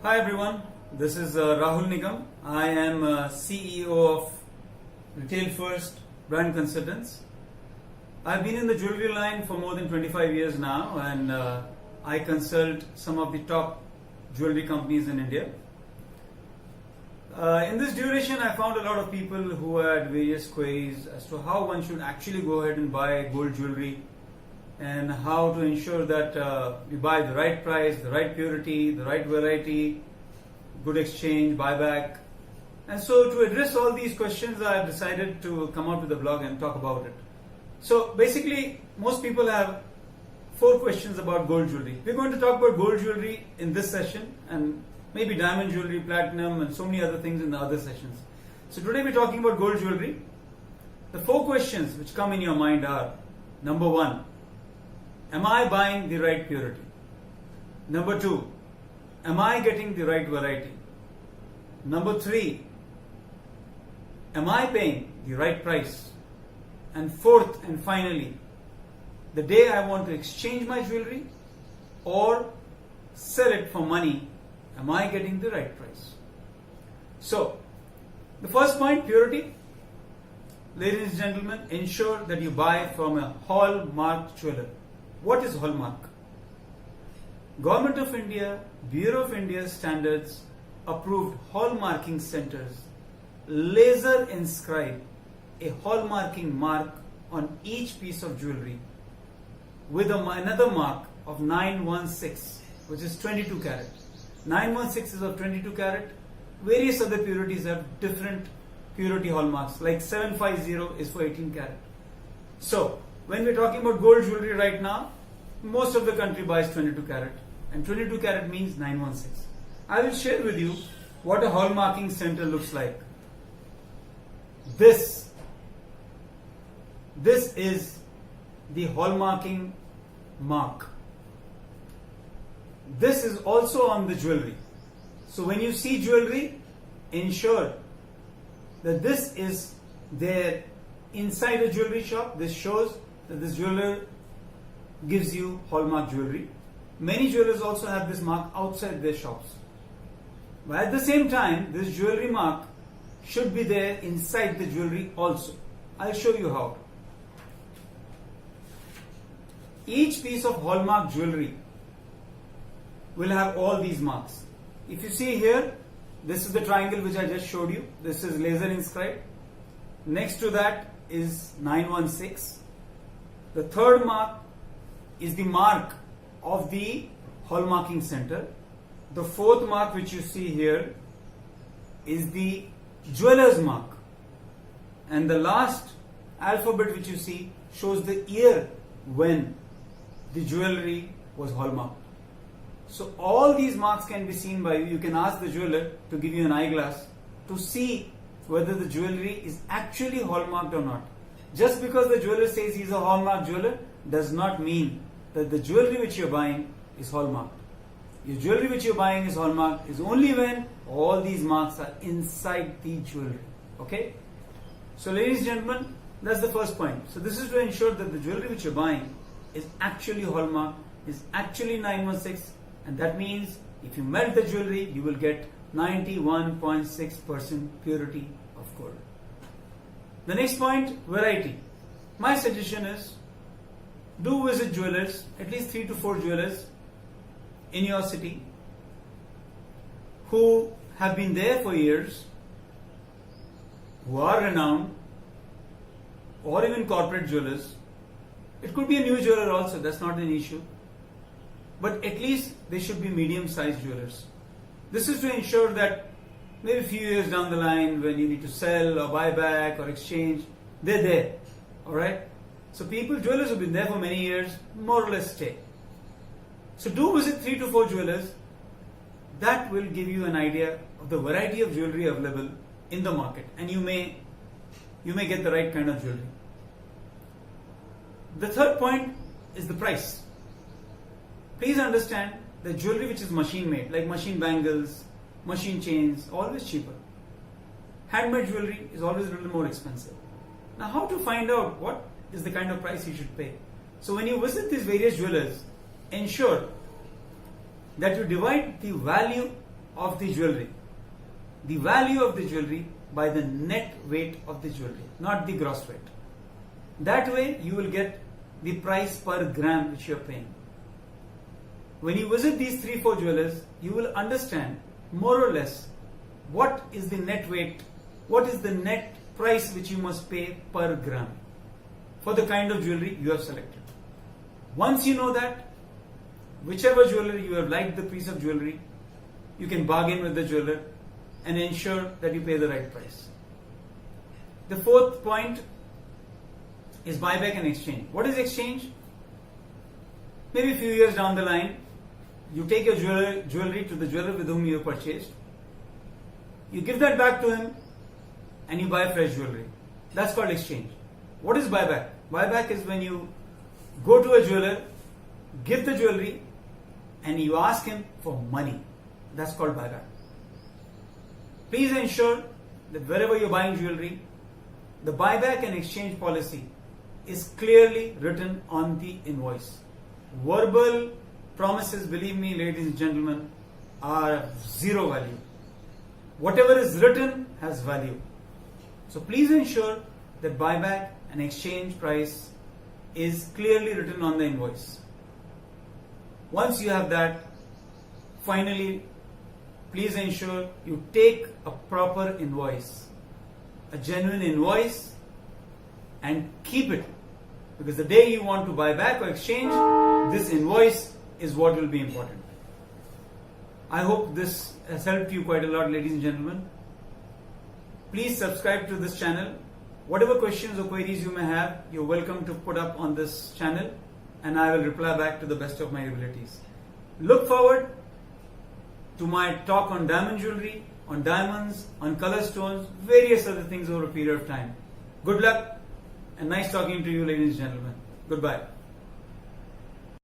Hi everyone, this is Rahul Nigam. I am CEO of Retail First Brand Consultants. I've been in the jewelry line for more than 25 years now, and I consult some of the top jewelry companies in India. In this duration, I found a lot of people who had various queries as to how one should actually go ahead and buy gold jewelry and how to ensure that you buy the right price, the right purity, the right variety, good exchange, buyback. And so to address all these questions, I have decided to come out with a blog and talk about it. So basically, most people have 4 questions about gold jewelry. We're going to talk about gold jewelry in this session and maybe diamond jewelry, platinum, and so many other things in the other sessions. So today we're talking about gold jewelry. The 4 questions which come in your mind are: number 1, am I buying the right purity? Number 2, am I getting the right variety? Number 3, am I paying the right price? And 4th and finally, the day I want to exchange my jewelry or sell it for money, am I getting the right price? So, the first point, purity. Ladies and gentlemen, ensure that you buy from a hallmark jeweler. What is hallmark? Government of India, Bureau of India standards approved hallmarking centers laser inscribe a hallmarking mark on each piece of jewelry with another mark of 916, which is 22 carat. 916 is of 22 carat. Various other purities have different purity hallmarks, like 750 is for 18 carat. So, when we're talking about gold jewelry right now, most of the country buys 22 carat, and 22 carat means 916. I will share with you what a hallmarking center looks like. This is the hallmarking mark. This is also on the jewelry. So when you see jewelry, ensure that this is there inside a jewelry shop. This shows that this jeweler gives you hallmark jewelry. Many jewelers also have this mark outside their shops. But at the same time, this jewelry mark should be there inside the jewelry also. I'll show you how. Each piece of hallmark jewelry will have all these marks. If you see here, this is the triangle which I just showed you. This is laser inscribed. Next to that is 916. The third mark is the mark of the hallmarking center. The 4th mark which you see here is the jeweler's mark. And the last alphabet which you see shows the year when the jewelry was hallmarked. So all these marks can be seen by you. You can ask the jeweler to give you an eyeglass to see whether the jewelry is actually hallmarked or not. Just because the jeweler says he's a hallmark jeweler does not mean that the jewelry which you're buying is hallmarked. Your jewelry which you're buying is hallmarked is only when all these marks are inside the jewelry. Okay? So ladies and gentlemen, that's the first point. So this is to ensure that the jewelry which you're buying is actually hallmarked, is actually 916, and that means if you melt the jewelry, you will get 91.6% purity of gold. The next point, variety. My suggestion is, do visit jewelers, at least 3 to 4 jewelers in your city who have been there for years, who are renowned, or even corporate jewelers. It could be a new jeweler also, that's not an issue. But at least they should be medium-sized jewelers. This is to ensure that maybe a few years down the line, when you need to sell or buy back or exchange, they're there. Alright? So jewelers who've been there for many years, more or less stay. So do visit 3 to 4 jewelers. That will give you an idea of the variety of jewelry available in the market, and you may get the right kind of jewelry. The third point is the price. Please understand that jewelry which is machine made, like machine bangles, machine chains, always cheaper. Handmade jewelry is always a little more expensive. Now, how to find out what is the kind of price you should pay? So when you visit these various jewelers, ensure that you divide the value of the jewelry, the value of the jewelry by the net weight of the jewelry, not the gross weight. That way you will get the price per gram which you are paying. When you visit these 3-4 jewelers, you will understand more or less what is the net weight, what is the net price which you must pay per gram for the kind of jewelry you have selected. Once you know that, whichever jeweler you have liked the piece of jewelry, you can bargain with the jeweler and ensure that you pay the right price. The fourth point is buyback and exchange. What is exchange? Maybe a few years down the line, you take your jewelry to the jeweler with whom you have purchased, you give that back to him and you buy fresh jewelry. That's called exchange. What is buyback? Buyback is when you go to a jeweler, give the jewelry and you ask him for money. That's called buyback. Please ensure that wherever you're buying jewelry, the buyback and exchange policy is clearly written on the invoice. Verbal promises, believe me, ladies and gentlemen, are of zero value. Whatever is written has value. So please ensure that buyback and exchange price is clearly written on the invoice. Once you have that, finally, please ensure you take a proper invoice, a genuine invoice, and keep it. Because the day you want to buy back or exchange, this invoice is what will be important. I hope this has helped you quite a lot, ladies and gentlemen. Please subscribe to this channel. Whatever questions or queries you may have, you're welcome to put up on this channel and I will reply back to the best of my abilities. Look forward to my talk on diamond jewelry, on diamonds, on color stones, various other things over a period of time. Good luck and nice talking to you, ladies and gentlemen. Goodbye.